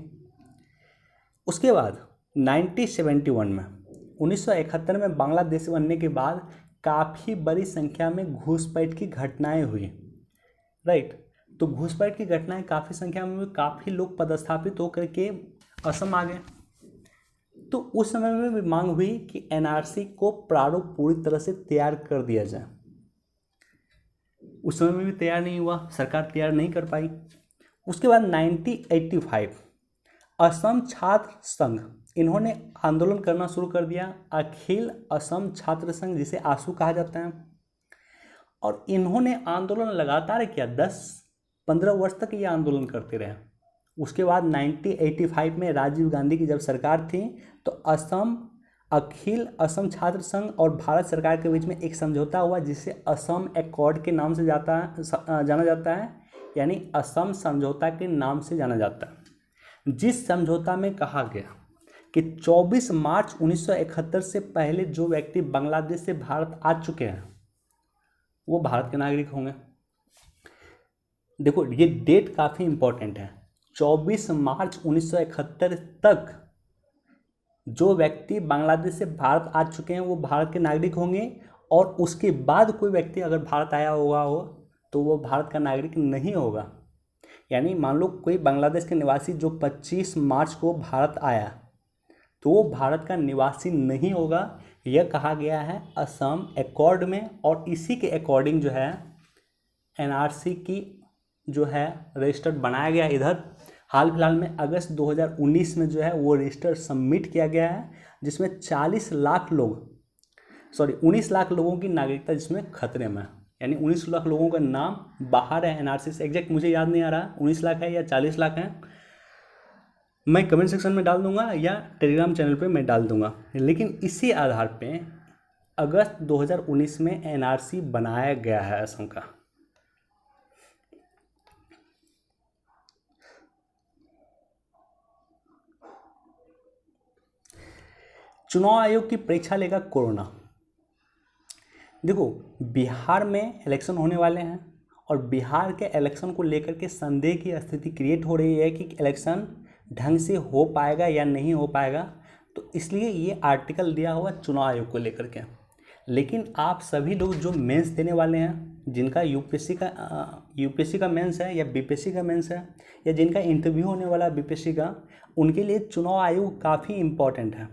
उसके बाद 1971 में बांग्लादेश बनने के बाद काफ़ी बड़ी संख्या में घुसपैठ की घटनाएं हुई। राइट। तो घुसपैठ की घटनाएं काफ़ी संख्या में हुई, काफ़ी लोग पदस्थापित होकर के असम आ गए। तो उस समय में भी मांग हुई कि एनआरसी को प्रारूप पूरी तरह से तैयार कर दिया जाए। उस समय में भी तैयार नहीं हुआ, सरकार तैयार नहीं कर पाई। उसके बाद 1985 असम छात्र संघ, इन्होंने आंदोलन करना शुरू कर दिया, अखिल असम छात्र संघ, जिसे आसू कहा जाता है। और इन्होंने आंदोलन लगातार किया, 10-15 वर्ष तक ये आंदोलन करते रहे। उसके बाद 1985 में राजीव गांधी की जब सरकार थी तो अखिल असम छात्र संघ और भारत सरकार के बीच में एक समझौता हुआ जिसे असम एकॉर्ड के नाम से जाना जाता है, यानी असम समझौता के नाम से जाना जाता है। जिस समझौता में कहा गया कि 24 मार्च 1971 से पहले जो व्यक्ति बांग्लादेश से भारत आ चुके हैं वो भारत के नागरिक होंगे। देखो ये डेट काफ़ी इंपॉर्टेंट है। 24 मार्च 1971 तक जो व्यक्ति बांग्लादेश से भारत आ चुके हैं वो भारत के नागरिक होंगे, और उसके बाद कोई व्यक्ति अगर भारत आया होगा तो वो भारत का नागरिक नहीं होगा। यानी मान लो कोई बांग्लादेश के निवासी जो 25 मार्च को भारत आया तो वो भारत का निवासी नहीं होगा। यह कहा गया है असम एकॉर्ड में, और इसी के अकॉर्डिंग जो है एनआरसी की जो है रजिस्टर बनाया गया। इधर हाल फिलहाल में अगस्त 2019 में जो है वो रजिस्टर सबमिट किया गया है, जिसमें 19 लाख लोगों की नागरिकता जिसमें खतरे में है। यानी 19 लाख लोगों का नाम बाहर है एनआरसी से। एग्जैक्ट मुझे याद नहीं आ रहा 19 लाख है या 40 लाख है, मैं कमेंट सेक्शन में डाल दूंगा या टेलीग्राम चैनल पे मैं डाल दूंगा। लेकिन इसी आधार पे अगस्त 2019 में एनआरसी बनाया गया है असम का। चुनाव आयोग की परीक्षा लेगा कोरोना। देखो बिहार में इलेक्शन होने वाले हैं और बिहार के इलेक्शन को लेकर के संदेह की स्थिति क्रिएट हो रही है कि इलेक्शन ढंग से हो पाएगा या नहीं हो पाएगा। तो इसलिए ये आर्टिकल दिया हुआ चुनाव आयोग को लेकर के। लेकिन आप सभी लोग जो मेंस देने वाले हैं, जिनका यूपीएससी का मेंस है या बीपीएससी का मेंस है, या जिनका इंटरव्यू होने वाला बीपीएससी का, उनके लिए चुनाव आयोग काफ़ी इम्पॉर्टेंट है।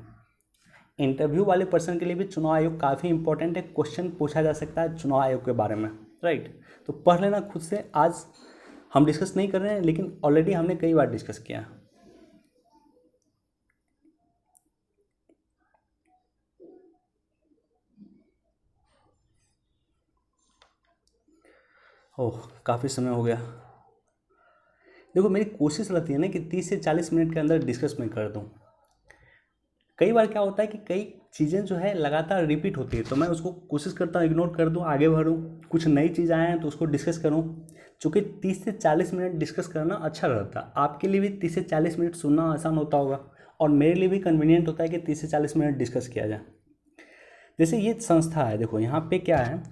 इंटरव्यू वाले पर्सन के लिए भी चुनाव आयोग काफ़ी इंपॉर्टेंट है, क्वेश्चन पूछा जा सकता है चुनाव आयोग के बारे में, राइट। तो पढ़ लेना खुद से। आज हम डिस्कस नहीं कर रहे हैं, लेकिन ऑलरेडी हमने कई बार डिस्कस किया है। ओह, काफ़ी समय हो गया। देखो, मेरी कोशिश रहती है ना कि 30 से 40 मिनट के अंदर डिस्कस मैं कर दूं। कई बार क्या होता है कि कई चीज़ें जो है लगातार रिपीट होती है, तो मैं उसको कोशिश करता हूँ इग्नोर कर दूँ, आगे बढ़ूँ। कुछ नई चीज़ आए हैं तो उसको डिस्कस करूँ। चूँकि 30 से 40 मिनट डिस्कस करना अच्छा रहता है, आपके लिए भी 30 से 40 मिनट सुनना आसान होता होगा, और मेरे लिए भी कन्वीनियंट होता है कि 30 से 40 मिनट डिस्कस किया जाए। जैसे ये संस्था है, देखो यहाँ पे क्या है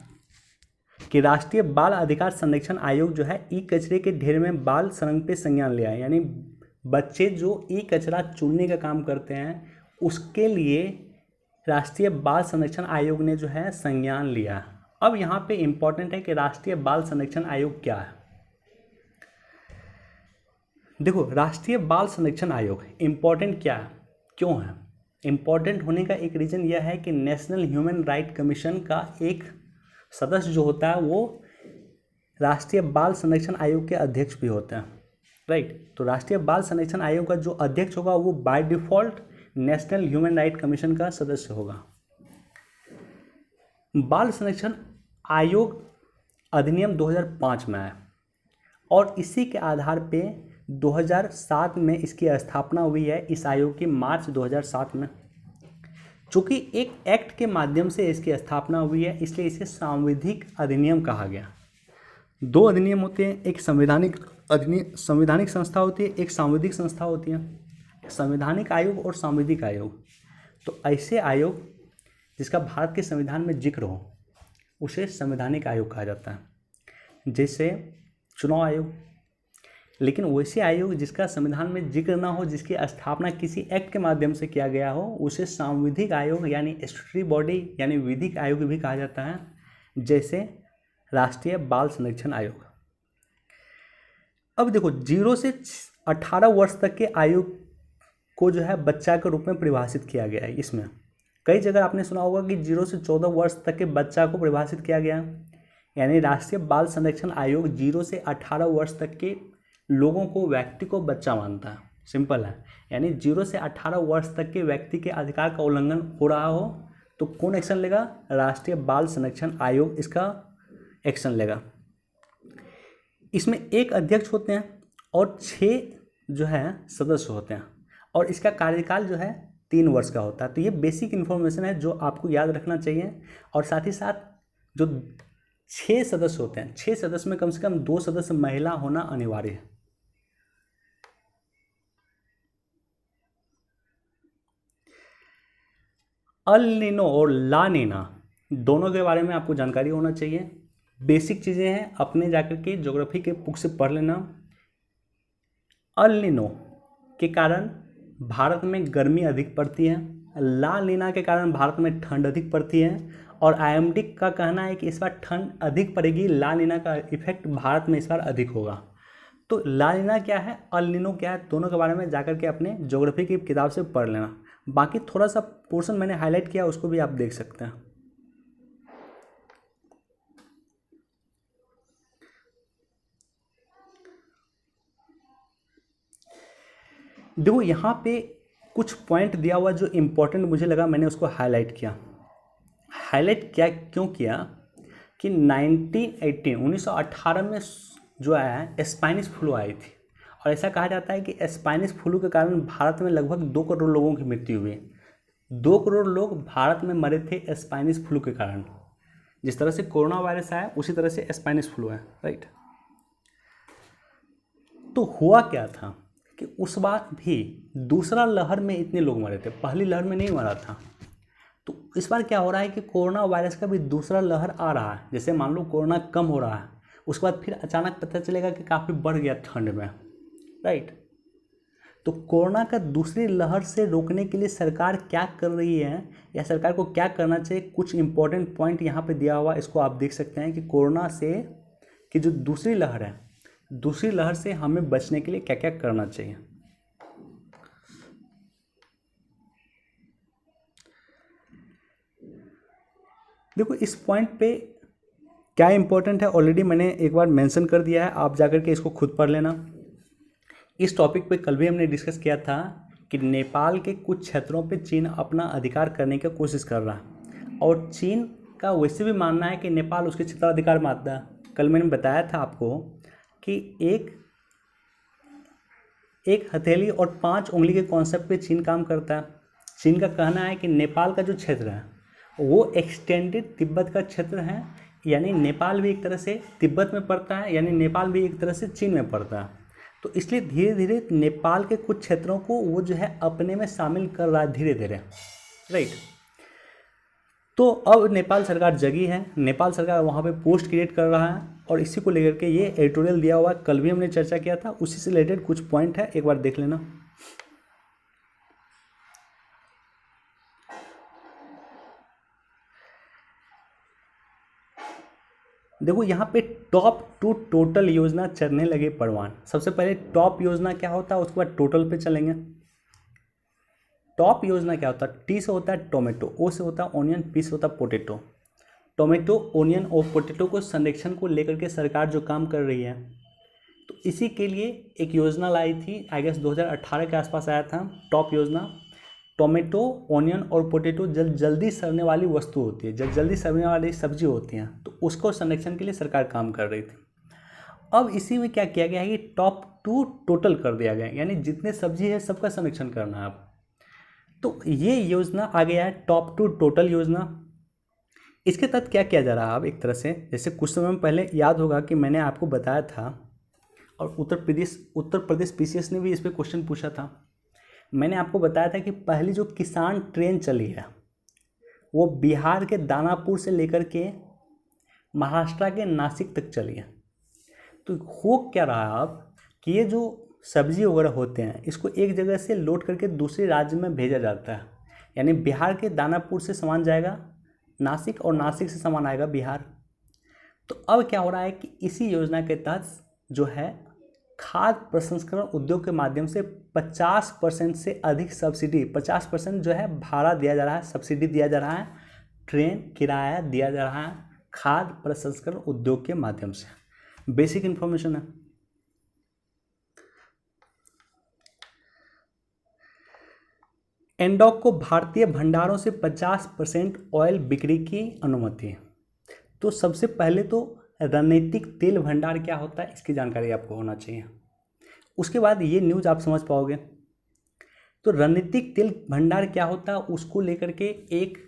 कि राष्ट्रीय बाल अधिकार संरक्षण आयोग जो है ई कचरे के ढेर में बाल संरक्षण पे संज्ञान लिया है। यानी बच्चे जो ई कचरा चुनने का काम करते हैं उसके लिए राष्ट्रीय बाल संरक्षण आयोग ने जो है संज्ञान लिया। अब यहाँ पे इम्पॉर्टेंट है कि राष्ट्रीय बाल संरक्षण आयोग क्या है। देखो, राष्ट्रीय बाल संरक्षण आयोग इम्पॉर्टेंट क्या है, क्यों है? इम्पॉर्टेंट होने का एक रीज़न यह है कि नेशनल ह्यूमन राइट कमीशन का एक सदस्य जो होता है वो राष्ट्रीय बाल संरक्षण आयोग के अध्यक्ष भी होते हैं, राइट। तो राष्ट्रीय बाल संरक्षण आयोग का जो अध्यक्ष होगा वो by default national human right commission का सदस्य होगा। बाल संरक्षण आयोग अधिनियम 2005 में आया और इसी के आधार पे 2007 में इसकी स्थापना हुई है, इस आयोग की मार्च 2007 में। चूँकि एक एक्ट के माध्यम से इसकी स्थापना हुई है, इसलिए इसे सांविधिक अधिनियम कहा गया। दो अधिनियम होते हैं, एक संवैधानिक संस्था होती है, एक सांविधिक संस्था होती है। संवैधानिक आयोग और सांविधिक आयोग, तो ऐसे आयोग जिसका भारत के संविधान में जिक्र हो उसे संवैधानिक आयोग कहा जाता है, जैसे चुनाव आयोग। लेकिन वैसे आयोग जिसका संविधान में जिक्र ना हो, जिसकी स्थापना किसी एक्ट के माध्यम से किया गया हो, उसे सांविधिक आयोग यानी स्टैट्यूटरी बॉडी यानी विधिक आयोग भी कहा जाता है, जैसे राष्ट्रीय बाल संरक्षण आयोग। अब देखो, 0 से 18 वर्ष तक के आयोग को जो है बच्चा के रूप में परिभाषित किया गया है। इसमें कई जगह आपने सुना होगा कि 0 से 14 वर्ष तक के बच्चा को परिभाषित किया गया है, यानी राष्ट्रीय बाल संरक्षण आयोग 0 से 18 वर्ष तक के लोगों को, व्यक्ति को बच्चा मानता है। सिंपल है, यानी 0 से 18 वर्ष तक के व्यक्ति के अधिकार का उल्लंघन हो रहा हो तो कौन एक्शन लेगा? राष्ट्रीय बाल संरक्षण आयोग इसका एक्शन लेगा। इसमें एक अध्यक्ष होते हैं और 6 जो है सदस्य होते हैं, और इसका कार्यकाल जो है 3 वर्ष का होता है। तो ये बेसिक इन्फॉर्मेशन है जो आपको याद रखना चाहिए। और साथ ही साथ जो 6 सदस्य होते हैं, 6 सदस्य में कम से कम 2 सदस्य महिला होना अनिवार्य है। अल नीनो और ला नीना दोनों के बारे में आपको जानकारी होना चाहिए। बेसिक चीज़ें हैं, अपने जाकर के ज्योग्राफी के बुक से पढ़ लेना। अल नीनो के कारण भारत में गर्मी अधिक पड़ती है, ला नीना के कारण भारत में ठंड अधिक पड़ती है, और आईएमडी का कहना है कि इस बार ठंड अधिक पड़ेगी, ला नीना का इफेक्ट भारत में इस बार अधिक होगा। तो ला नीना क्या है, अल नीनो क्या है, दोनों के बारे में जाकर के अपने ज्योग्राफी की किताब से पढ़ लेना। बाकी थोड़ा सा पोर्शन मैंने हाईलाइट किया, उसको भी आप देख सकते हैं। देखो, यहाँ पे कुछ पॉइंट दिया हुआ जो इम्पोर्टेंट मुझे लगा, मैंने उसको हाईलाइट किया। हाईलाइट क्या क्यों किया कि 1918 में जो आया है स्पेनिश फ्लू आई थी, और ऐसा कहा जाता है कि स्पेनिश फ्लू के कारण भारत में लगभग 2 करोड़ लोगों की मृत्यु हुई। 2 करोड़ लोग भारत में मरे थे स्पेनिश फ्लू के कारण। जिस तरह से कोरोना वायरस आया उसी तरह से स्पेनिश फ्लू है, राइट। तो हुआ क्या था कि उस बार भी दूसरा लहर में इतने लोग मरे थे, पहली लहर में नहीं मरा था। तो इस बार क्या हो रहा है कि कोरोना वायरस का भी दूसरा लहर आ रहा है। जैसे मान लो कोरोना कम हो रहा है, उसके बाद फिर अचानक पता चलेगा कि काफ़ी बढ़ गया ठंड में, राइट। तो कोरोना का दूसरी लहर से रोकने के लिए सरकार क्या कर रही है या सरकार को क्या करना चाहिए, कुछ इंपॉर्टेंट पॉइंट यहाँ पे दिया हुआ, इसको आप देख सकते हैं कि कोरोना से कि जो दूसरी लहर है, दूसरी लहर से हमें बचने के लिए क्या क्या करना चाहिए। देखो इस पॉइंट पे क्या इंपॉर्टेंट है ऑलरेडी मैंने एक बार मेंशन कर दिया है, आप जाकर के इसको खुद पढ़ लेना। इस टॉपिक पे कल भी हमने डिस्कस किया था कि नेपाल के कुछ क्षेत्रों पे चीन अपना अधिकार करने की कोशिश कर रहा है और चीन का वैसे भी मानना है कि नेपाल उसके क्षेत्राधिकार मानता है। कल मैंने बताया था आपको कि एक हथेली और 5 उंगली के कॉन्सेप्ट पे चीन काम करता है। चीन का कहना है कि नेपाल का जो क्षेत्र है वो एक्सटेंडेड तिब्बत का क्षेत्र है, यानी नेपाल भी एक तरह से तिब्बत में पड़ता है, यानी नेपाल भी एक तरह से चीन में पड़ता है। तो इसलिए धीरे धीरे नेपाल के कुछ क्षेत्रों को वो जो है अपने में शामिल कर रहा है धीरे धीरे, राइट। तो अब नेपाल सरकार जगी है, नेपाल सरकार वहाँ पे पोस्ट क्रिएट कर रहा है और इसी को लेकर के ये एडिटोरियल दिया हुआ है। कल भी हमने चर्चा किया था, उसी से रिलेटेड कुछ पॉइंट है, एक बार देख लेना। देखो यहाँ पे टॉप 2 टोटल योजना चढ़ने लगे परवान। सबसे पहले टॉप योजना क्या होता है, उसके बाद टोटल पे चलेंगे। टॉप योजना क्या होता है, टी से होता है टोमेटो, ओ से होता है ऑनियन, पी से होता है पोटैटो। टोमेटो, ऑनियन और पोटैटो को संरक्षण को लेकर के सरकार जो काम कर रही है, तो इसी के लिए एक योजना लाई थी, आई गेस 2018 के आसपास आया था टॉप योजना। टोमेटो, ऑनियन और पोटैटो जल्दी सड़ने वाली वस्तु होती है, जब जल्दी सड़ने वाली सब्जी होती हैं, तो उसको संरक्षण के लिए सरकार काम कर रही थी। अब इसी में क्या किया गया है कि टॉप 2 टोटल कर दिया गया है, यानी जितने सब्जी है सबका संरक्षण करना है अब। तो ये योजना आ गया है टॉप 2 टोटल योजना। इसके तहत क्या किया जा रहा है अब एक तरह से, जैसे कुछ समय पहले याद होगा कि मैंने आपको बताया था और उत्तर प्रदेश पीसीएस ने भी इस पर क्वेश्चन पूछा था। मैंने आपको बताया था कि पहली जो किसान ट्रेन चली है वो बिहार के दानापुर से लेकर के महाराष्ट्र के नासिक तक चली है। तो हो क्या रहा है अब कि ये जो सब्जी वगैरह होते हैं इसको एक जगह से लोड करके दूसरे राज्य में भेजा जाता है, यानी बिहार के दानापुर से सामान जाएगा नासिक और नासिक से सामान आएगा बिहार। तो अब क्या हो रहा है कि इसी योजना के तहत जो है खाद्य प्रसंस्करण उद्योग के माध्यम से 50% से अधिक सब्सिडी, 50% जो है भाड़ा दिया जा रहा है, सब्सिडी दिया जा रहा है, ट्रेन किराया दिया जा रहा है खाद्य प्रसंस्करण उद्योग के माध्यम से। बेसिक इंफॉर्मेशन है। एनडॉक को भारतीय भंडारों से 50% ऑयल बिक्री की अनुमति है। तो सबसे पहले तो रणनीतिक तेल भंडार क्या होता है इसकी जानकारी आपको होना चाहिए, उसके बाद ये न्यूज़ आप समझ पाओगे। तो रणनीतिक तेल भंडार क्या होता है उसको लेकर के एक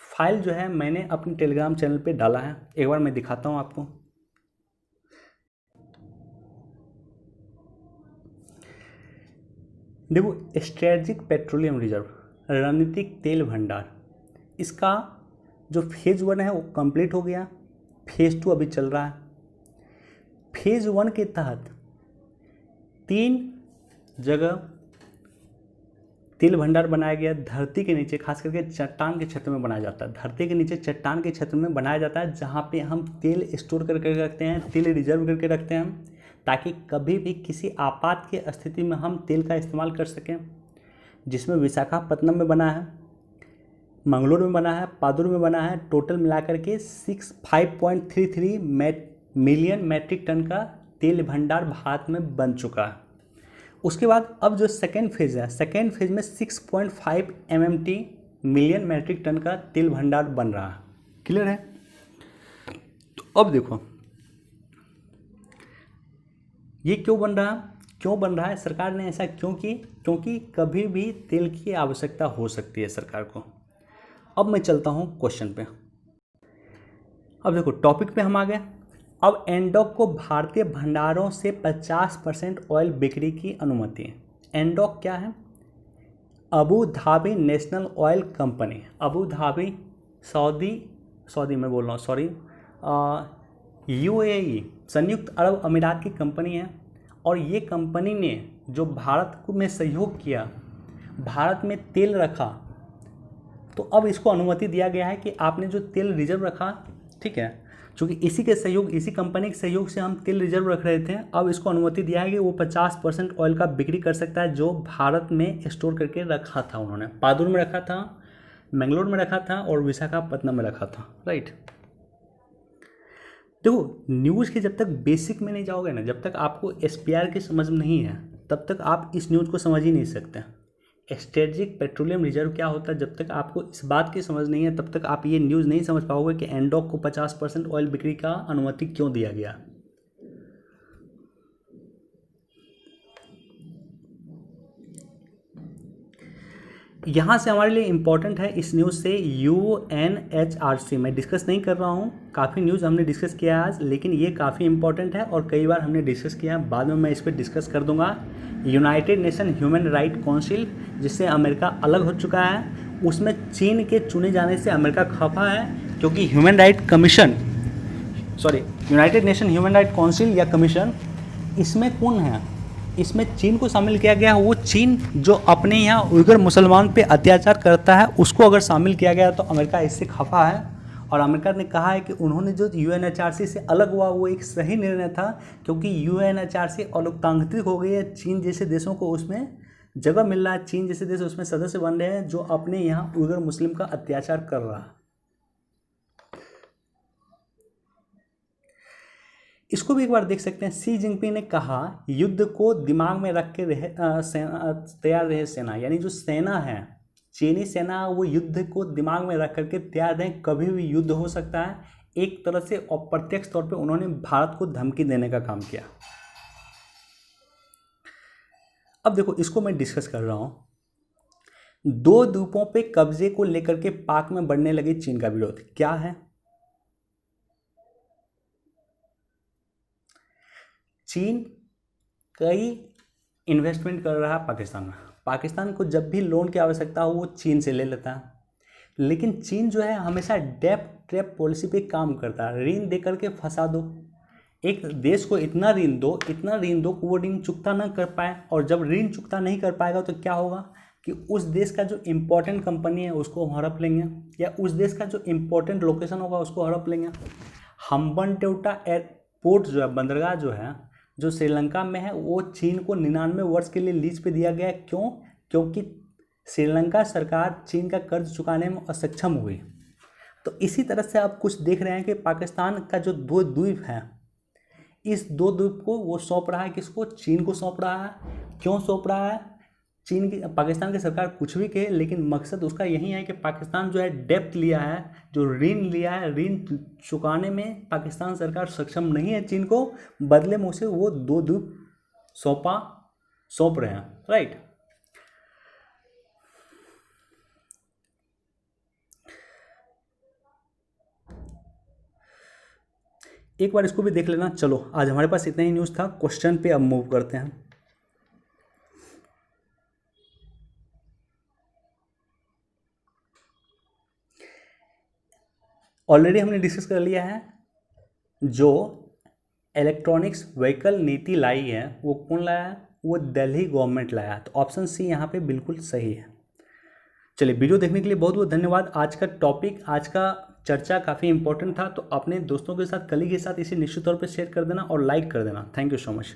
फाइल जो है मैंने अपने टेलीग्राम चैनल पे डाला है, एक बार मैं दिखाता हूँ आपको। देखो स्ट्रेटेजिक पेट्रोलियम रिजर्व, रणनीतिक तेल भंडार, इसका जो फेज़ 1 है वो कंप्लीट हो गया, फेज़ 2 अभी चल रहा है। फेज़ 1 के तहत 3 जगह तेल भंडार बनाया गया। धरती के नीचे, खास करके चट्टान के क्षेत्र में बनाया जाता है, धरती के नीचे चट्टान के क्षेत्र में बनाया जाता है, जहाँ पे हम तेल स्टोर करके रखते हैं, तेल रिजर्व करके रखते हैं, ताकि कभी भी किसी आपात की स्थिति में हम तेल का इस्तेमाल कर सकें। जिसमें विशाखापत्तनम में बना है, मंगलोर में बना है, पादुर में बना है, टोटल मिलाकर के 5.33 मिलियन मैट्रिक टन का तेल भंडार भारत में बन चुका है। उसके बाद अब जो सेकेंड फेज़ है, सेकेंड फेज़ में 6.5 MMT मिलियन मैट्रिक टन का तेल भंडार बन रहा है। क्लियर है? तो अब देखो ये क्यों बन रहा है, सरकार ने ऐसा क्यों की, क्योंकि कभी भी तेल की आवश्यकता हो सकती है सरकार को। अब मैं चलता हूँ क्वेश्चन पे। अब देखो टॉपिक पे हम आ गए। अब एनडॉक को भारतीय भंडारों से 50% ऑयल बिक्री की अनुमति है। एनडॉक क्या है? Abu Dhabi national oil company, Abu Dhabi Saudi में बोल रहा हूँ, सॉरी, UAE संयुक्त अरब अमीरात की कंपनी है। और ये कंपनी ने जो भारत में सहयोग किया, भारत में तेल रखा, तो अब इसको अनुमति दिया गया है कि आपने जो तेल रिजर्व रखा, ठीक है, क्योंकि इसी के सहयोग, इसी कंपनी के सहयोग से हम तेल रिजर्व रख रहे थे, अब इसको अनुमति दिया है कि वो 50% ऑयल का बिक्री कर सकता है जो भारत में स्टोर करके रखा था। उन्होंने पादुर में रखा था, मैंगलोर में रखा था और विशाखापट्टनम में रखा था, राइट। देखो न्यूज़ के जब तक बेसिक में नहीं जाओगे ना, जब तक आपको एसपीआर की समझ में नहीं है तब तक आप इस न्यूज़ को समझ ही नहीं सकते। स्ट्रेटेजिक पेट्रोलियम रिजर्व क्या होता है, जब तक आपको इस बात की समझ नहीं है तब तक आप ये न्यूज़ नहीं समझ पाओगे कि एनडोक को 50% ऑयल बिक्री का अनुमति क्यों दिया गया। यहाँ से हमारे लिए इम्पॉर्टेंट है इस न्यूज़ से UNHRC। मैं डिस्कस नहीं कर रहा हूँ, काफ़ी न्यूज़ हमने डिस्कस किया आज, लेकिन ये काफ़ी इम्पॉर्टेंट है और कई बार हमने डिस्कस किया है, बाद में मैं इस पर डिस्कस कर दूंगा। United nation human right council, जिससे अमेरिका अलग हो चुका है, उसमें चीन के चुने जाने से अमेरिका खफा है, क्योंकि United nation human right council या कमीशन, इसमें कौन है, इसमें चीन को शामिल किया गया है। वो चीन जो अपने यहाँ उइगर मुसलमान पे अत्याचार करता है उसको अगर शामिल किया गया तो अमेरिका इससे खफा है। और अमेरिका ने कहा है कि उन्होंने जो UNHRC से अलग हुआ वो एक सही निर्णय था, क्योंकि UNHRC अलोकतांत्रिक हो गई है, चीन जैसे देशों को उसमें जगह मिल रहा है, चीन जैसे देश उसमें सदस्य बन रहे हैं जो अपने यहाँ उइगर मुस्लिम का अत्याचार कर रहा है। इसको भी एक बार देख सकते हैं। शी जिनपिंग ने कहा युद्ध को दिमाग में रख के तैयार रहे सेना, यानी जो सेना है चीनी सेना, वो युद्ध को दिमाग में रख करके तैयार रहे, कभी भी युद्ध हो सकता है। एक तरह से अप्रत्यक्ष तौर पे उन्होंने भारत को धमकी देने का काम किया। अब देखो इसको मैं डिस्कस कर रहा हूं। 2 द्वीपों पे कब्जे को लेकर के पाक में बढ़ने लगे चीन का विरोध, क्या है? चीन कई इन्वेस्टमेंट कर रहा है पाकिस्तान में, पाकिस्तान को जब भी लोन की आवश्यकता हो वो चीन से ले लेता है, लेकिन चीन जो है हमेशा डेप्ट ट्रैप पॉलिसी पे काम करता है, ऋण दे करके फंसा दो। एक देश को इतना ऋण दो कि वो ऋण चुकता ना कर पाए, और जब ऋण चुकता नहीं कर पाएगा तो क्या होगा कि उस देश का जो इम्पोर्टेंट कंपनी है उसको हड़प लेंगे, या उस देश का जो इम्पोर्टेंट लोकेशन होगा उसको हड़प लेंगे। हम्बनटोटा एयरपोर्ट जो है, बंदरगाह जो है, जो श्रीलंका में है, वो चीन को 99 वर्ष के लिए लीज पे दिया गया। क्यों? क्योंकि श्रीलंका सरकार चीन का कर्ज चुकाने में असक्षम हुई। तो इसी तरह से आप कुछ देख रहे हैं कि पाकिस्तान का जो 2 द्वीप हैं, इस 2 द्वीप को वो सौंप रहा है, किसको? चीन को सौंप रहा है। क्यों सौंप रहा है? चीन की पाकिस्तान की सरकार कुछ भी कहे, लेकिन मकसद उसका यही है कि पाकिस्तान जो है डेप्ट लिया है, जो ऋण लिया है, ऋण चुकाने में पाकिस्तान सरकार सक्षम नहीं है चीन को, बदले में उसे वो 2 द्वीप सौंप रहे हैं, राइट। एक बार इसको भी देख लेना। चलो आज हमारे पास इतना ही न्यूज़ था, क्वेश्चन पे अब मूव करते हैं। ऑलरेडी हमने डिस्कस कर लिया है, जो इलेक्ट्रॉनिक्स व्हीकल नीति लाई है वो कौन लाया है? वो दिल्ली गवर्नमेंट लाया। तो ऑप्शन सी यहाँ पे बिल्कुल सही है। चलिए वीडियो देखने के लिए बहुत बहुत धन्यवाद। आज का टॉपिक, आज का चर्चा काफ़ी इंपॉर्टेंट था, तो अपने दोस्तों के साथ, कलीग के साथ इसे निश्चित तौर पे शेयर कर देना और लाइक कर देना। Thank you so much.